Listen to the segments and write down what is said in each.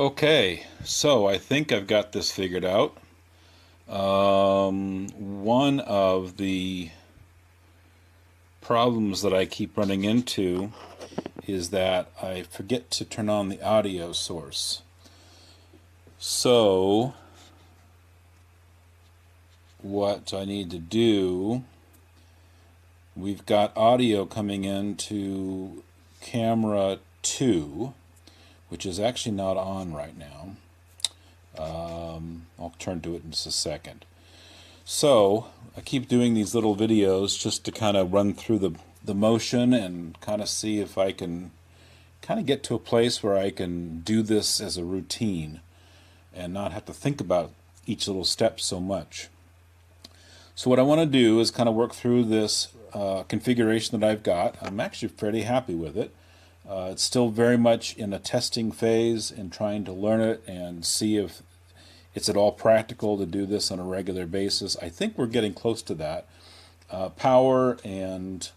Okay, so I think I've got this figured out. One of the problems that I keep running into is that I forget to turn on the audio source. So, what I need to do, we've got audio coming into camera 2, which is actually not on right now. I'll turn to it in just a second. So I keep doing these little videos just to kind of run through the motion and kind of see if I can kind of get to a place where I can do this as a routine and not have to think about each little step so much. So what I want to do is kind of work through this configuration that I've got. I'm actually pretty happy with it. It's still very much in a testing phase and trying to learn it and see if it's at all practical to do this on a regular basis. I think we're getting close to that. Power and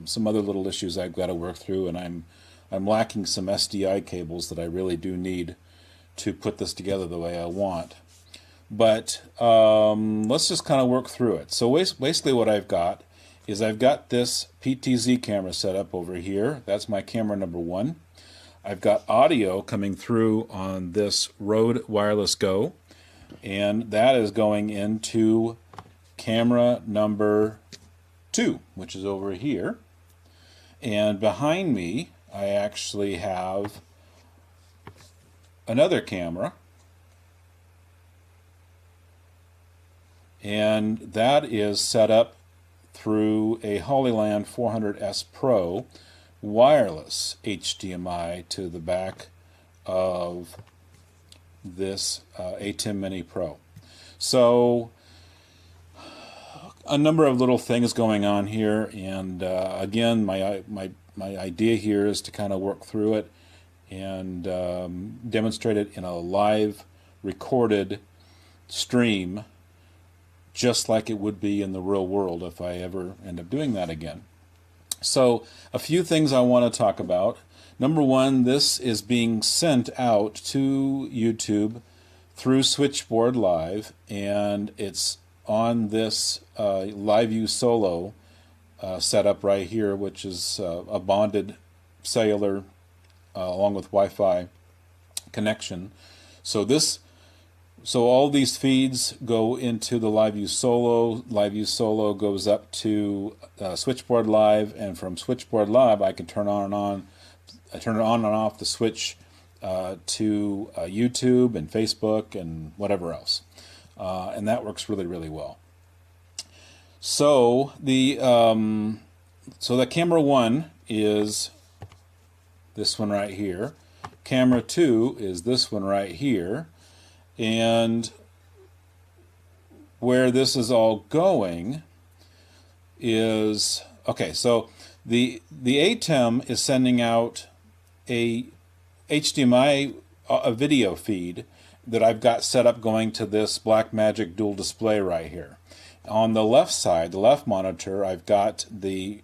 some other little issues I've got to work through, and I'm lacking some SDI cables that I really do need to put this together the way I want. But let's just kind of work through it. So basically what I've got is I've got this PTZ camera set up over here. That's my camera number 1. I've got audio coming through on this Rode Wireless Go, and that is going into camera number 2, which is over here. And behind me, I actually have another camera, and that is set up through a Holyland 400S Pro wireless HDMI to the back of this ATEM Mini Pro. So a number of little things going on here, and again, my idea here is to kind of work through it and demonstrate it in a live recorded stream, just like it would be in the real world if I ever end up doing that again. So a few things I want to talk about. Number one, this is being sent out to YouTube through Switchboard Live, and it's on this LiveView Solo setup right here, which is a bonded cellular along with Wi-Fi connection. So all these feeds go into the LiveView Solo. LiveView Solo goes up to Switchboard Live, and from Switchboard Live, I can turn it on and off the switch to YouTube and Facebook and whatever else, and that works really, really well. So the camera 1 is this one right here. Camera 2 is this one right here. And where this is all going is, okay, so the ATEM is sending out a HDMI a video feed that I've got set up going to this Blackmagic dual display right here. On the left side, the left monitor, I've got the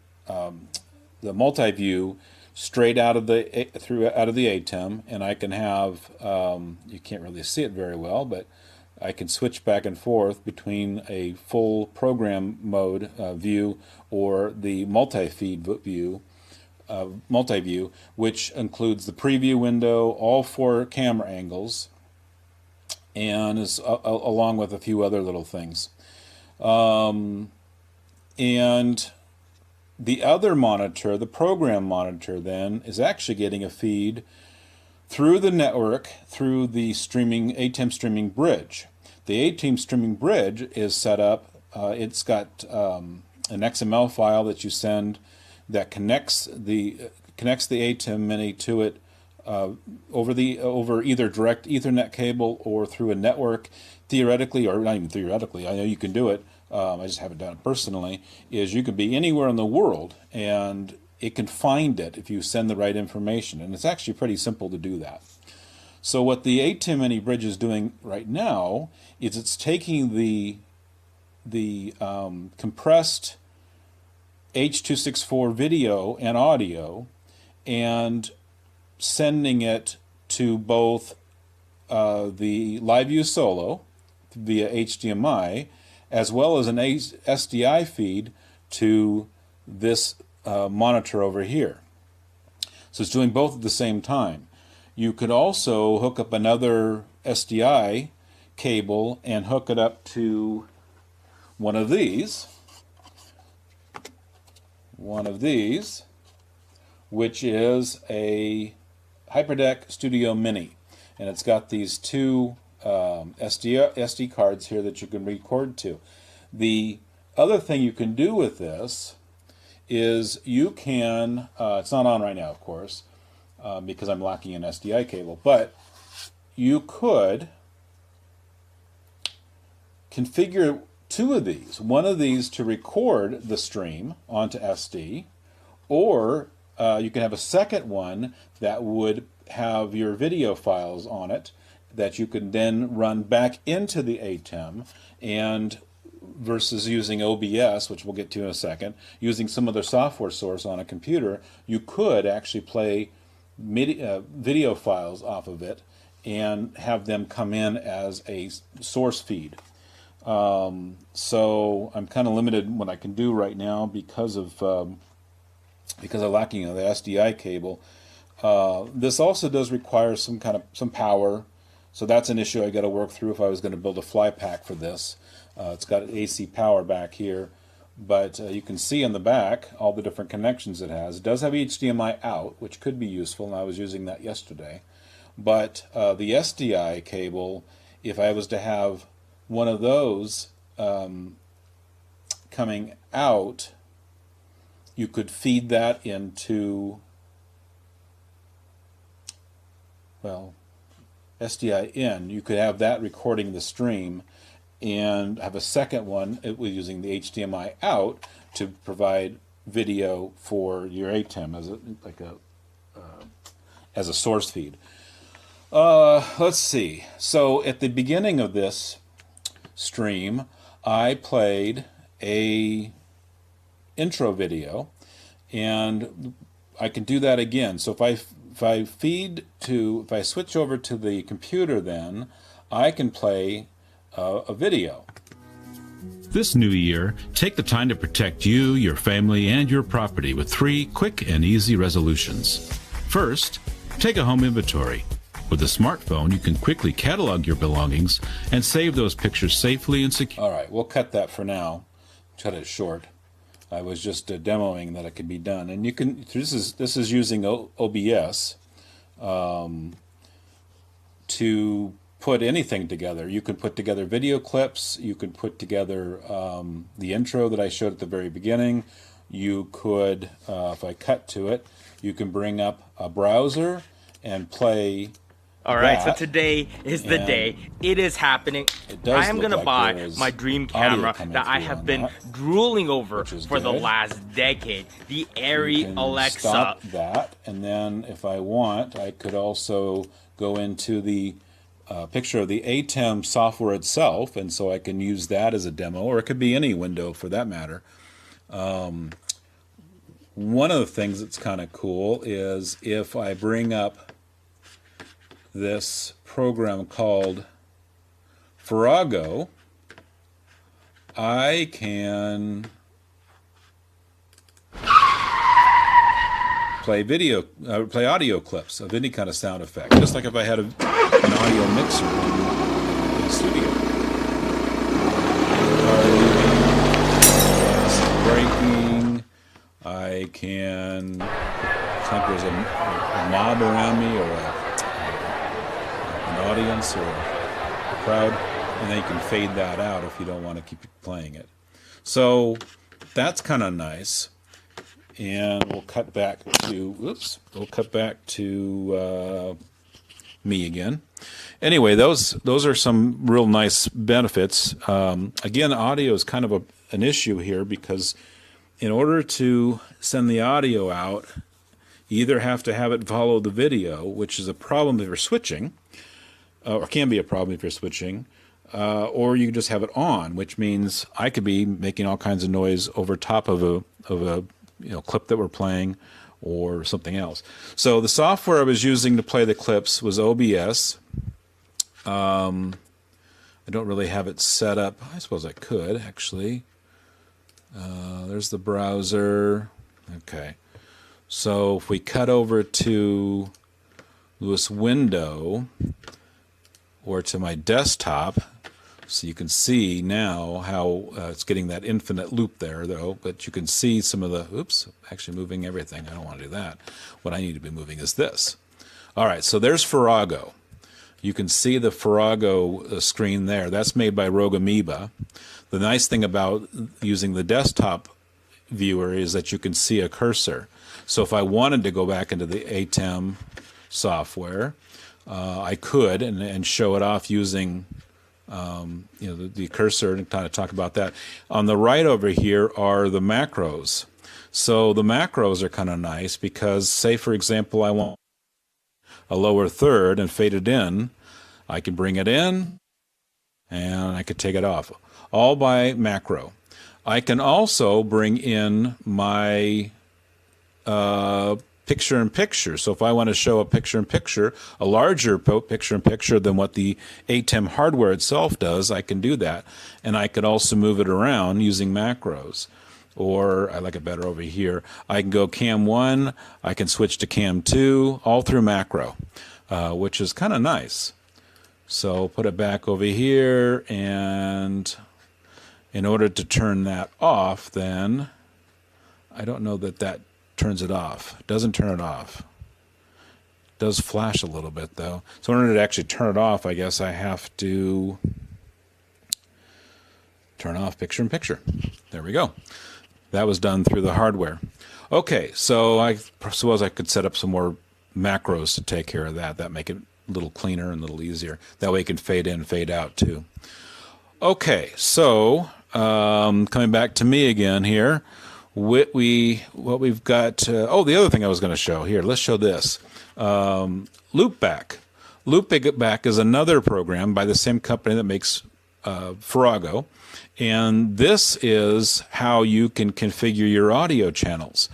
multi-view straight out of the ATEM, and I can have you can't really see it very well, but I can switch back and forth between a full program mode view or the multi-feed view, which includes the preview window, all 4 camera angles, and is along with a few other little things. And the other monitor, the program monitor, then is actually getting a feed through the network, through the ATEM streaming bridge. The ATEM streaming bridge is set up, it's got an XML file that you send that connects the ATEM Mini to it over either direct Ethernet cable or through a network. Theoretically, or not even theoretically, I know you can do it, I just haven't done it personally, is you could be anywhere in the world and it can find it if you send the right information, and it's actually pretty simple to do that. So what the ATEM Mini Bridge is doing right now is it's taking the compressed H.264 video and audio and sending it to both the Live View Solo via HDMI, as well as an SDI feed to this monitor over here. So it's doing both at the same time. You could also hook up another SDI cable and hook it up to one of these, which is a HyperDeck Studio Mini. And it's got these two SD cards here that you can record to. The other thing you can do with this is you can, it's not on right now, of course, because I'm lacking an SDI cable, but you could configure two of these. One of these to record the stream onto SD, or you can have a second one that would have your video files on it that you can then run back into the ATEM, and versus using OBS, which we'll get to in a second, using some other software source on a computer, you could actually play video files off of it and have them come in as a source feed. So I'm kind of limited in what I can do right now because of lacking the SDI cable. This also does require some power, so that's an issue I got to work through if I was going to build a fly pack for this. It's got AC power back here, but you can see in the back all the different connections it has. It does have HDMI out, which could be useful, and I was using that yesterday. But the SDI cable, if I was to have one of those coming out, you could feed that into, well, SDI in. You could have that recording the stream and have a second one using the HDMI out to provide video for your ATEM as a source feed. Let's see. So at the beginning of this stream, I played a intro video, and I can do that again. So if I switch over to the computer, then I can play a video. This new year, take the time to protect you, your family, and your property with 3 quick and easy resolutions. First, take a home inventory. With a smartphone, you can quickly catalog your belongings and save those pictures safely and securely. All right, we'll cut that for now. Cut it short. I was just demoing that it could be done, and you can. This is using OBS to put anything together. You can put together video clips. You can put together the intro that I showed at the very beginning. You could, if I cut to it, you can bring up a browser and play. All right, so today is the day. It is happening. I am going to buy my dream camera that I have been drooling over for the last decade, the Airy Alexa. Stop that, and then if I want, I could also go into the picture of the ATEM software itself, and so I can use that as a demo, or it could be any window for that matter. One of the things that's kind of cool is if I bring up this program called Farrago, I can play audio clips of any kind of sound effect, just like if I had an audio mixer in the studio. Breaking. I can. It's like there's a mob around me, or an audience, or a crowd, and then you can fade that out if you don't want to keep playing it. So that's kind of nice. And we'll cut back to me again. Anyway, those are some real nice benefits. Again, audio is kind of an issue here, because in order to send the audio out, you either have to have it follow the video, which is a problem if you're switching, or can be a problem if you're switching, or you just have it on, which means I could be making all kinds of noise over top of a clip that we're playing, or something else. So the software I was using to play the clips was OBS, I don't really have it set up. I suppose I could, actually. There's the browser. Okay. So if we cut over to this window or to my desktop, so you can see now how it's getting that infinite loop there, though, but you can see some of the, oops, actually moving everything. I don't want to do that. What I need to be moving is this. All right, so there's Farrago. You can see the Farrago screen there. That's made by Rogue Amoeba. The nice thing about using the desktop viewer is that you can see a cursor. So if I wanted to go back into the ATEM software, I could and show it off using the cursor and kind of talk about that. On the right over here are the macros. So the macros are kind of nice because, say, for example, I want a lower third and fade it in. I can bring it in and I could take it off, all by macro. I can also bring in my picture-in-picture. So if I want to show a picture-in-picture, a larger picture-in-picture than what the ATEM hardware itself does, I can do that. And I could also move it around using macros. Or, I like it better over here, I can go cam 1, I can switch to cam 2, all through macro, which is kind of nice. So put it back over here, and in order to turn that off, then, I don't know that that turns it off. It doesn't turn it off. It does flash a little bit, though. So in order to actually turn it off, I guess I have to turn off picture-in-picture. There we go. That was done through the hardware. Okay, so I suppose I could set up some more macros to take care of that. That make it a little cleaner and a little easier. That way it can fade in, fade out too. Okay, so coming back to me again here. What we've got. The other thing I was going to show here. Let's show this. Loopback. Loopback is another program by the same company that makes Farrago. And this is how you can configure your audio channels.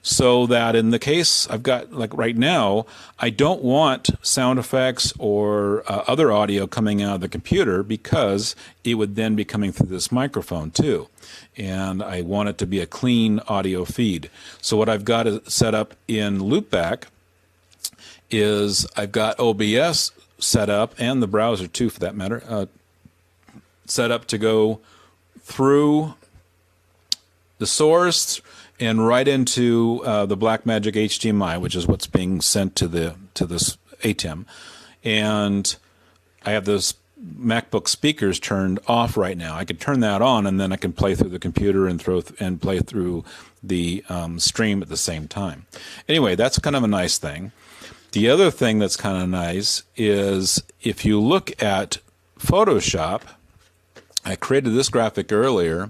So that in the case I've got, like right now, I don't want sound effects or other audio coming out of the computer because it would then be coming through this microphone too. And I want it to be a clean audio feed. So what I've got set up in Loopback is I've got OBS set up, and the browser too for that matter, set up to go through the source and right into the Blackmagic HDMI, which is what's being sent to this ATEM. And I have those MacBook speakers turned off right now. I could turn that on, and then I can play through the computer and play through the stream at the same time. Anyway, that's kind of a nice thing. The other thing that's kind of nice is if you look at Photoshop, I created this graphic earlier.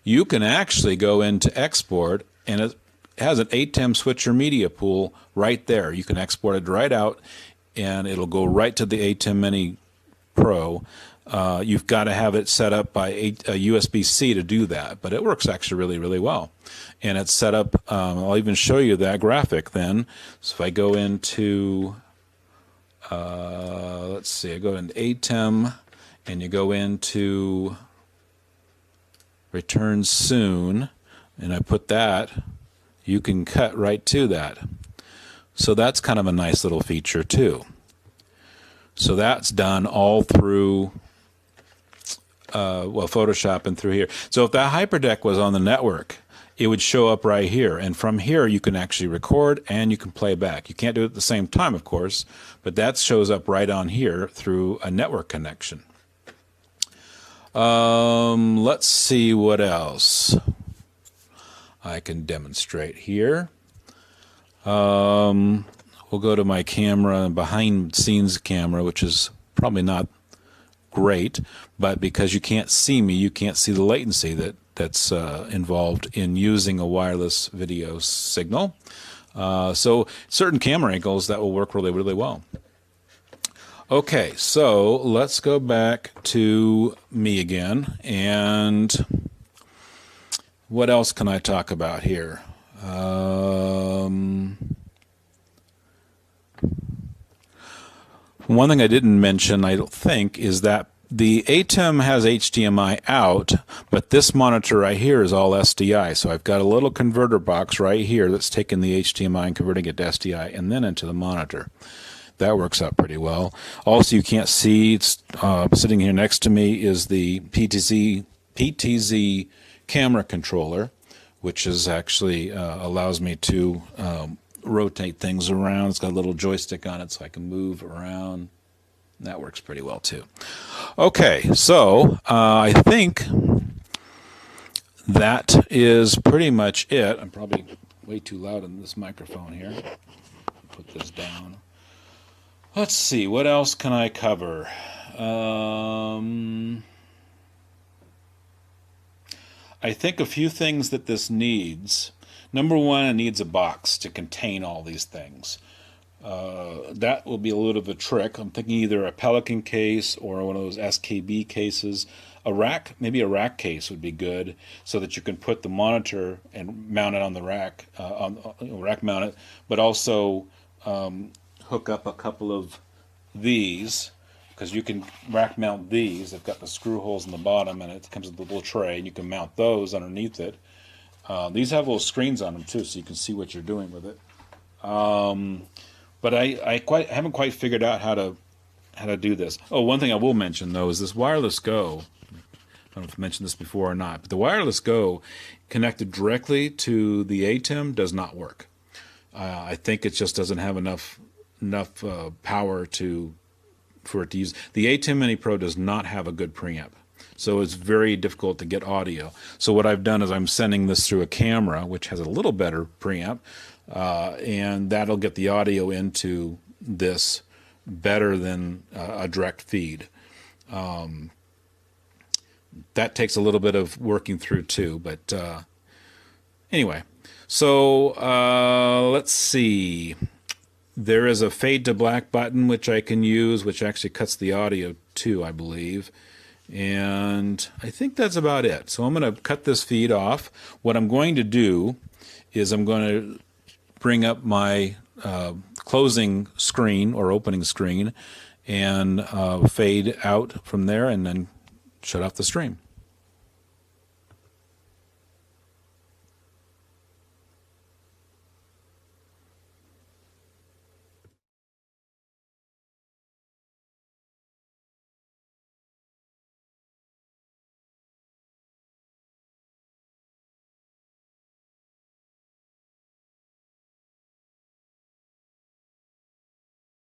You can actually go into export, and it has an ATEM switcher media pool right there. You can export it right out, and it'll go right to the ATEM Mini Pro. You've got to have it set up by a USB-C to do that, but it works actually really, really well. And it's set up, I'll even show you that graphic then. So if I go into, let's see, I go into ATEM, and you go into Return Soon, and I put that, you can cut right to that. So that's kind of a nice little feature too. So that's done all through Photoshop and through here. So if that hyperdeck was on the network, it would show up right here. And from here, you can actually record and you can play back. You can't do it at the same time, of course, but that shows up right on here through a network connection. Let's see what else I can demonstrate here. We'll go to my camera, behind scenes camera, which is probably not great, but because you can't see me, you can't see the latency that's involved in using a wireless video signal. So certain camera angles that will work really, really well. Okay, so let's go back to me again, and what else can I talk about here? One thing I didn't mention, I don't think, is that the ATEM has HDMI out, but this monitor right here is all SDI. So I've got a little converter box right here that's taking the HDMI and converting it to SDI and then into the monitor. That works out pretty well. Also, you can't see, it's sitting here next to me is the PTZ camera controller, which is actually allows me to rotate things around. It's got a little joystick on it so I can move around. That works pretty well too. Okay, so I think that is pretty much it. I'm probably way too loud on this microphone here. Put this down. Let's see, what else can I cover? I think a few things that this needs. Number one, it needs a box to contain all these things. That will be a little bit of a trick. I'm thinking either a Pelican case or one of those SKB cases. A rack, maybe a rack case would be good, so that you can put the monitor and mount it on the rack, rack mount it, but also hook up a couple of these, because you can rack mount these. They've got the screw holes in the bottom, and it comes with a little tray, and you can mount those underneath it. These have little screens on them too, so you can see what you're doing with it. But I haven't quite figured out how to do this. Oh, one thing I will mention though is this Wireless Go. I don't know if I mentioned this before or not, but the Wireless Go connected directly to the ATEM does not work. I think it just doesn't have enough power for it to use. The ATEM Mini Pro does not have a good preamp, so it's very difficult to get audio. So what I've done is I'm sending this through a camera, which has a little better preamp, and that'll get the audio into this better than a direct feed. That takes a little bit of working through too, but anyway. So let's see. There is a fade to black button which I can use, which actually cuts the audio too, I believe. And I think that's about it. So I'm going to cut this feed off. What I'm going to do is I'm going to bring up my closing screen or opening screen and fade out from there and then shut off the stream.